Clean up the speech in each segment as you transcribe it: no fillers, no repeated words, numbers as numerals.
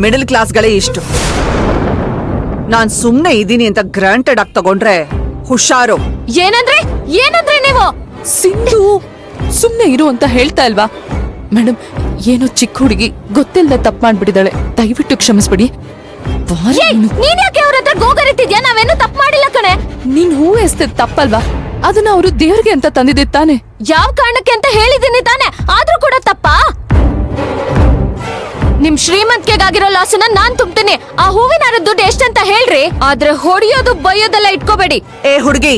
Middle ಕ್ಲಾಸ್ಗಳೇ ಇಷ್ಟು. ನಾನ್ ಸುಮ್ನೆ ಇದೀನಿ ಅಂತ ಗ್ರಾಂಟೆಡ್ ಆಗಿ ತಗೊಂಡ್ರೆ ಹುಷಾರು. ಏನಂದ್ರೆ ನೀವು? ಸಿಂಧು ಸುಮ್ನೆ ಇರು ಅಂತ ಹೇಳ್ತಾ ಇಲ್ವಾ? ಮೇಡಮ್, ಏನೋ ಚಿಕ್ಕ ಹುಡುಗಿ ಗೊತ್ತಿಲ್ಲದ ತಪ್ಪು ಮಾಡ್ಬಿಟ್ಟಿದ್ದಾಳೆ, ದಯವಿಟ್ಟು ಕ್ಷಮಿಸ್ಬಿಡಿ. ನೀನ್ ಯಾಕೆ ಅವ್ರ ಹತ್ರ ಗೋಗರಿತಿದ್ಯಾ? ನಾವೇನು ತಪ್ಪು ಮಾಡಿಲ್ಲ ಕಣೆ. ನೀನ್ ಹೂ ಎಸ್ತಿದ್ ತಪ್ಪಲ್ವಾ? ಅದನ್ನ ಅವರು ದೇವ್ರಿಗೆ ಅಂತ ತಂದಿದ್ದೆ ತಾನೆ. ಯಾವ ಕಾರಣಕ್ಕೆ ಅಂತ ಹೇಳಿದೀನಿ ತಾನೆ, ಆದ್ರೂ ಕೂಡ ತಪ್ಪಾ? ನಿಮ್ ಶ್ರೀಮಂತಿಗೆಗಾಗಿರೋ ಲಾಸನ್ನ ನಾನ್ ತುಂಬ್ತೀನಿ. ಆ ಹೂವಿನ ಹಾರದ ದುಡ್ಡು ಎಷ್ಟಂತ ಹೇಳ್ರಿ, ಆದ್ರೆ ಹೊಡಿಯೋದು ಬೈಯೋದೆಲ್ಲ ಇಟ್ಕೋಬೇಡಿ. ಏ ಹುಡುಗಿ,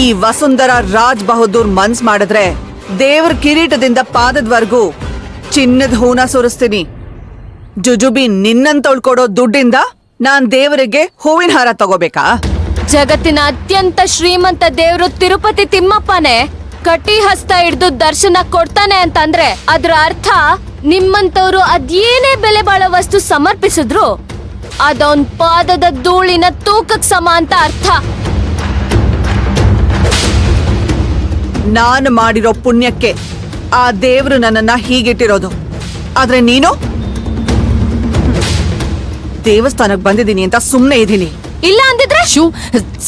ಈ ವಸುಂಧರಾ ರಾಜ್ ಬಹದ್ದೂರ್ ಮನ್ಸ್ ಮಾಡಿದ್ರೆ ದೇವ್ರ ಕಿರೀಟದಿಂದ ಪಾದದವರೆಗೂ ಚಿನ್ನದ ಹೂನ ಸುರಿಸ್ತೀನಿ. ಜುಜುಬಿ ನಿನ್ನಂತ ಉಳ್ಕೊಡೋ ದುಡ್ಡಿಂದ ನಾನ್ ದೇವರಿಗೆ ಹೂವಿನ ಹಾರ ತಗೋಬೇಕಾ? ಜಗತ್ತಿನ ಅತ್ಯಂತ ಶ್ರೀಮಂತ ದೇವ್ರು ತಿರುಪತಿ ತಿಮ್ಮಪ್ಪನೇ ಕಟಿ ಹಸ್ತ ಹಿಡ್ದು ದರ್ಶನ ಕೊಡ್ತಾನೆ ಅಂತಂದ್ರೆ ಅದ್ರ ಅರ್ಥ ನಿಮ್ಮಂತವ್ರು ಅದೇನೇ ಬೆಲೆ ಬಾಳೋ ವಸ್ತು ಸಮರ್ಪಿಸಿದ್ರು ಅದೊಂದ್ ಪಾದದ ಧೂಳಿನ ತೂಕಕ್ ಸಮ ಅಂತ ಅರ್ಥ. ನಾನು ಮಾಡಿರೋ ಪುಣ್ಯಕ್ಕೆ ಆ ದೇವ್ರು ನನ್ನನ್ನ ಹೀಗಿಟ್ಟಿರೋದು. ಆದ್ರೆ ನೀನು ದೇವಸ್ಥಾನಕ್ಕೆ ಬಂದಿದ್ದೀನಿ ಅಂತ ಸುಮ್ನೆ ಇದೀನಿ. ಇಲ್ಲ ಅಂದಿದ್ರೆ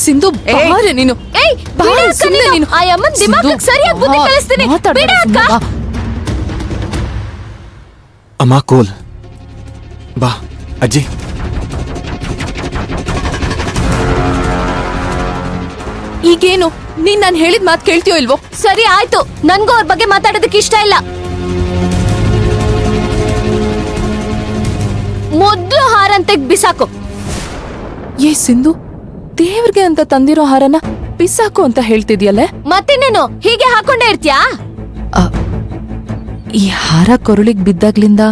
ಸಿಂಧು ಬಾರೆ ನೀನು. ಏಯ್, ಬಾರೆ, ಬಿಡು ಅಕ್ಕ ಸುಮ್ನೆ ನೀನು. ನೀನು. ಆ ಅಮ್ಮನ್ ದಿಮಾಕಕ್ಕೆ ಸರಿಯಾಗಿ ಬುದ್ಧಿ ಕಲಿಸ್ತೀನಿ. ಬಿಡು ಅಕ್ಕ. ಅಮ್ಮ ಕೂಲ್ ಬಾ. ಅಜ್ಜಿ, ಈಗೇನು ನೀನ್ ನಾನು ಹೇಳಿದ ಮಾತು ಕೇಳ್ತೀಯೋ ಇಲ್ವೋ? ಸರಿ ಆಯ್ತು, ನನ್ಗೂ ಅವ್ರ ಬಗ್ಗೆ ಮಾತಾಡೋದಕ್ಕೆ ಇಷ್ಟ ಇಲ್ಲ. ಮೊದ್ಲು ಹಾರಂತೆ ಬಿಸಾಕು. ಏ ಸಿಂಧು, ದೇವ್ರಿಗೆ ಅಂತ ತಂದಿರೋ ಹಾರನ ಬಿಸಾಕು ಅಂತ ಹೇಳ್ತಿದ್ಯಲ್ಲೇ? ಮತ್ತಿನ್ನೇನು ಹೀಗೆ ಹಾಕೊಂಡೇ ಇರ್ತೀಯಾ? ಈ ಹಾರ ಕೊರಳಿಗೆ ಬಿದ್ದಾಗ್ಲಿಂದ